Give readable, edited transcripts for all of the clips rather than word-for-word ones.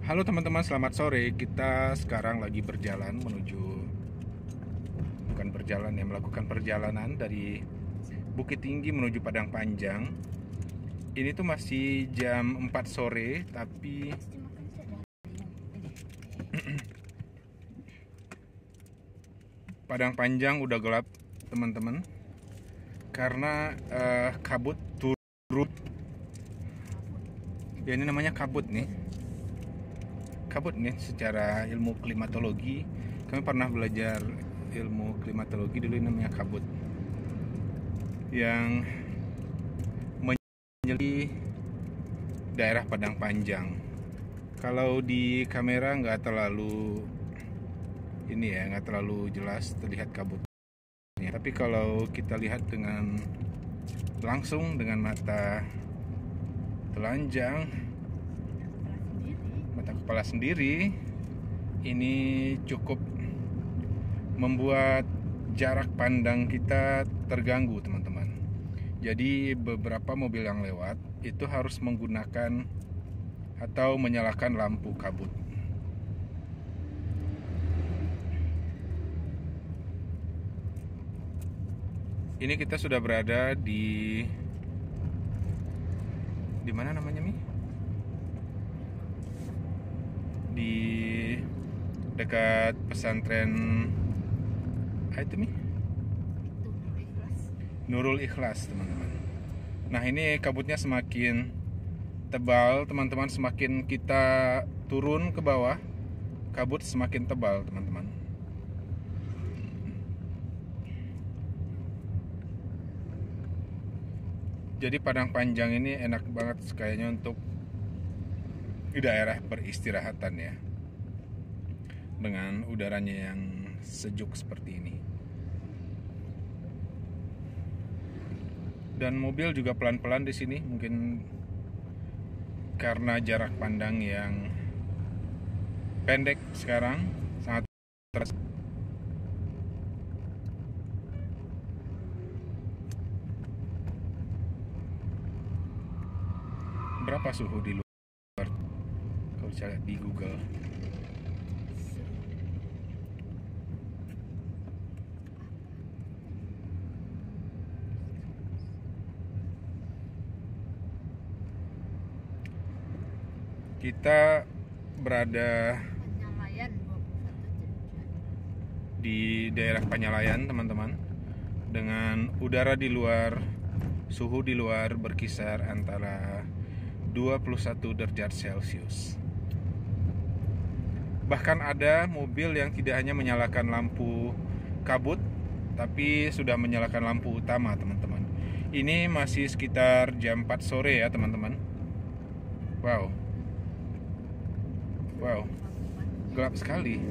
Halo teman-teman, selamat sore. Kita sekarang lagi berjalan menuju, bukan berjalan ya, melakukan perjalanan dari Bukit Tinggi menuju Padang Panjang. Ini tuh masih jam 4 sore, tapi Padang Panjang udah gelap teman-teman, karena kabut turun. Ya, ini namanya kabut nih. Kabut nih, secara ilmu klimatologi kami pernah belajar ilmu klimatologi dulu, ini namanya kabut yang menyelimuti daerah Padang Panjang. Kalau di kamera nggak terlalu ini ya, nggak terlalu jelas terlihat kabutnya, tapi kalau kita lihat dengan langsung dengan mata telanjang, mata kepala sendiri, ini cukup membuat jarak pandang kita terganggu teman-teman. Jadi beberapa mobil yang lewat itu harus menggunakan atau menyalakan lampu kabut. Ini kita sudah berada di mana namanya Mi? Di dekat pesantren itu Mi? Nurul Ikhlas teman-teman. Nah, ini kabutnya semakin tebal teman-teman, semakin kita turun ke bawah kabut semakin tebal teman-teman. Jadi Padang Panjang ini enak banget kayaknya untuk di daerah peristirahatan ya, dengan udaranya yang sejuk seperti ini. Dan mobil juga pelan-pelan di sini, mungkin karena jarak pandang yang pendek sekarang, sangat terasa. Berapa suhu di luar? Kalau saya lihat di Google. Kita berada di daerah Penyalayan teman-teman, dengan udara di luar, suhu di luar berkisar antara 21 derajat Celcius. Bahkan ada mobil yang tidak hanya menyalakan lampu kabut, tapi sudah menyalakan lampu utama teman-teman. Ini masih sekitar jam 4 sore ya teman-teman. Wow, gelap sekali.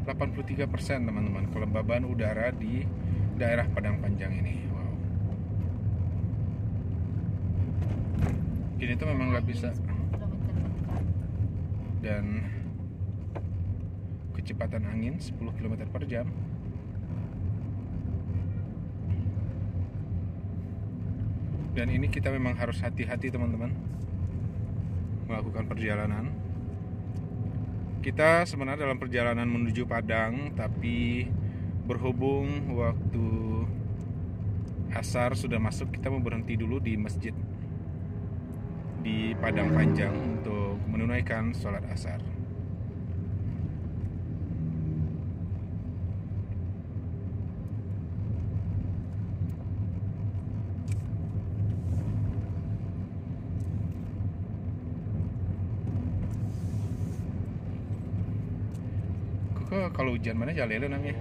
83% teman-teman kelembaban udara di daerah Padang Panjang ini. Wow. Ini tuh memang nggak bisa. Dan kecepatan angin 10 km per jam. Dan ini kita memang harus hati-hati teman-teman melakukan perjalanan. Kita sebenarnya dalam perjalanan menuju Padang, tapi berhubung waktu asar sudah masuk, kita mau berhenti dulu di masjid di Padang Panjang untuk menunaikan sholat asar. Kok kalau hujan mana jalele namanya?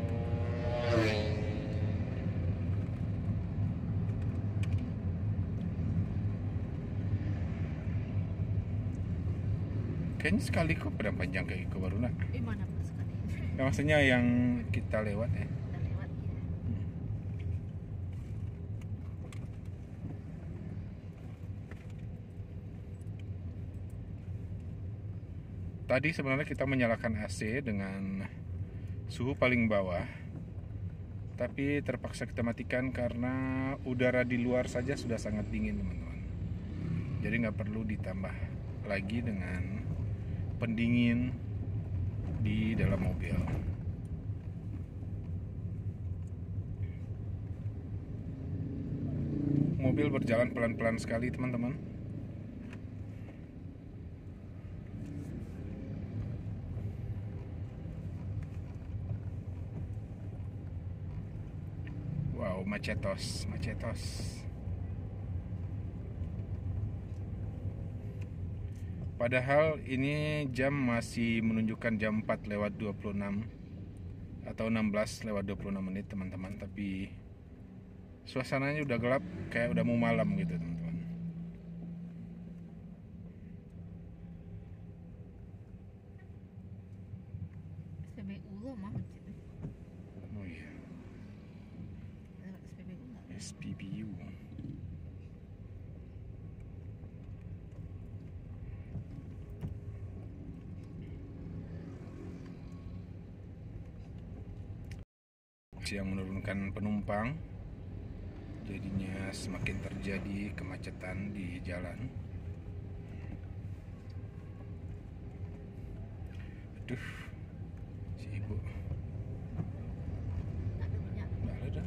Kayaknya sekali kok Padang Panjang kayak ke baru nak. Mana sekali? Ya, maksudnya yang kita lewat ya. Kita lewat ya. Tadi sebenarnya kita menyalakan AC dengan suhu paling bawah, tapi terpaksa kita matikan karena udara di luar saja sudah sangat dingin teman-teman. Jadi nggak perlu ditambah lagi dengan pendingin di dalam mobil. Mobil berjalan pelan-pelan sekali, teman-teman. Wow, macetos. Padahal ini jam masih menunjukkan jam 4:26 atau 16:26, teman-teman. Tapi suasananya udah gelap, kayak udah mau malam gitu, teman-teman. SPBU lo mah. Oh iya. SPBU nggak? SPBU. Yang menurunkan penumpang, jadinya semakin terjadi kemacetan di jalan. Aduh, si ibu Ada minyak. nggak ada.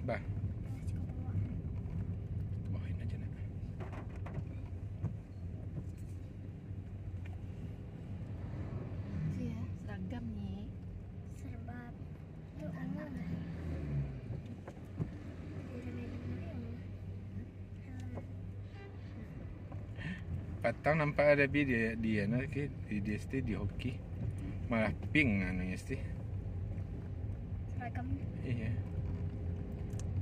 Bah, bawain aja nak. Sih ya, seragam nih. Serba Patang nampak ada dia nanti dia di hoki malah pink anunya sih. seragam. Iya.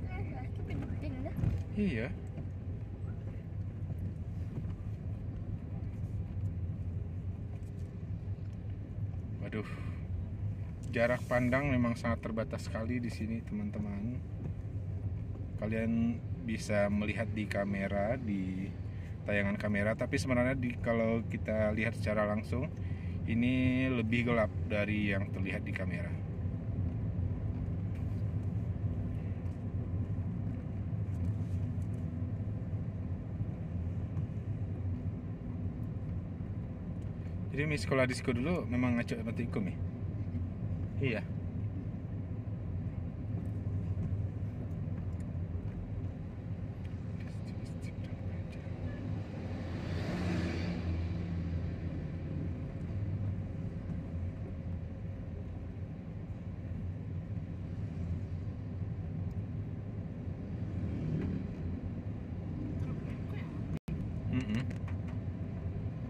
Laki penting dah. Iya. Waduh. Jarak pandang memang sangat terbatas sekali di sini, teman-teman. Kalian bisa melihat di kamera, di tayangan kamera, tapi sebenarnya kalau kita lihat secara langsung ini lebih gelap dari yang terlihat di kamera. Jadi mi sekolah disco dulu memang ngaco matikum ya? Iya.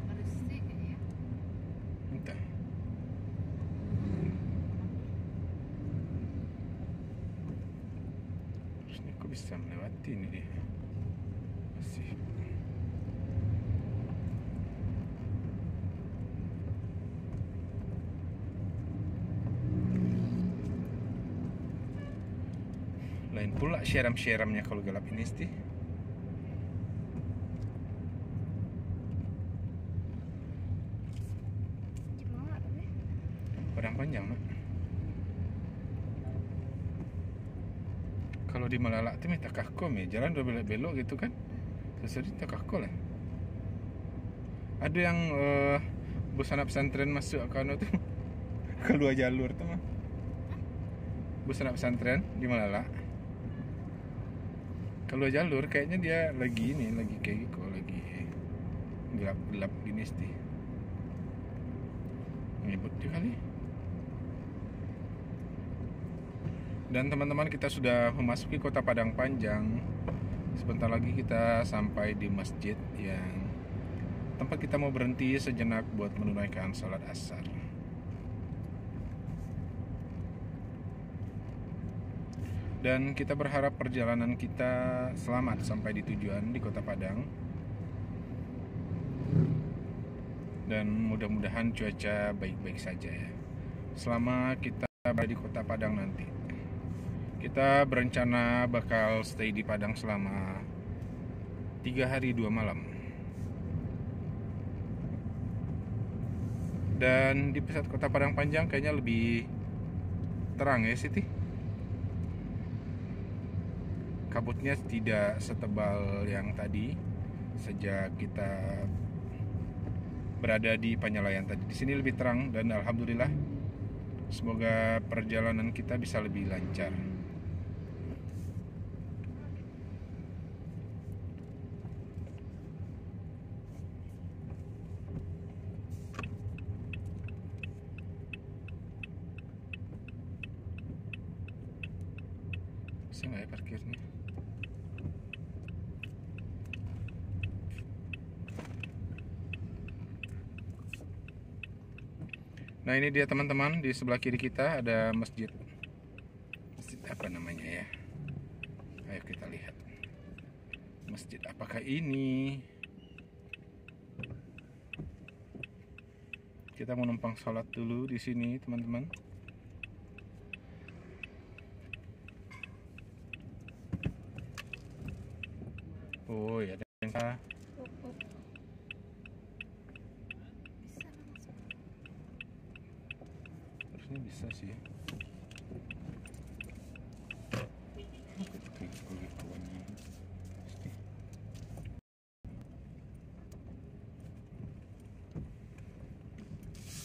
Bersih kayaknya. Entah. Terus ini kok bisa melewati ini dia? Masih. Lain pula syaram-syaramnya kalau gelap ini sih. Cuma Padang Panjang, Mak. Kalau di Malalak tuh minta kahkom ya, jalan udah belok-belok gitu kan. Seseri tak kahkom lah. Ada yang bus anak pesantren masuk ke anu tuh keluar jalur tuh mah. Bus anak pesantren di Malalak. Keluar jalur kayaknya dia lagi kayak gitu, lagi gelap-gelap gini sih. Ngibut dia kali. Dan teman-teman, kita sudah memasuki kota Padang Panjang. Sebentar lagi kita sampai di masjid yang tempat kita mau berhenti sejenak buat menunaikan sholat asar. Dan kita berharap perjalanan kita selamat sampai di tujuan di kota Padang. Dan mudah-mudahan cuaca baik-baik saja ya selama kita berada di kota Padang nanti. Kita berencana bakal stay di Padang selama 3 hari 2 malam. Dan di pusat kota Padang Panjang kayaknya lebih terang ya Siti. Kabutnya tidak setebal yang tadi sejak kita berada di Panjalayan tadi. Di sini lebih terang dan alhamdulillah semoga perjalanan kita bisa lebih lancar. Bisa nggak ya parkirnya? Nah ini dia teman-teman, di sebelah kiri kita ada masjid. Masjid apa namanya ya? Ayo kita lihat. Masjid apakah ini? Kita mau numpang sholat dulu di sini teman-teman. Oh ya, ada yang Bisa lah masuk. harusnya bisa sih.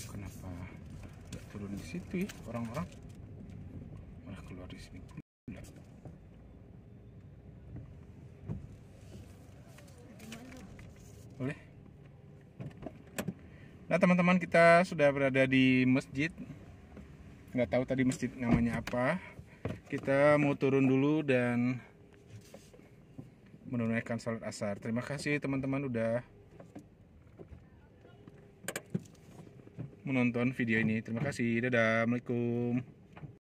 Kenapa nggak turun di situ ya orang-orang? Malah keluar di sini pula. Boleh. Nah teman-teman, kita sudah berada di masjid. Nggak tahu tadi masjid namanya apa. Kita mau turun dulu dan menunaikan salat asar. Terima kasih teman-teman udah menonton video ini. Terima kasih. Dadah. Assalamualaikum.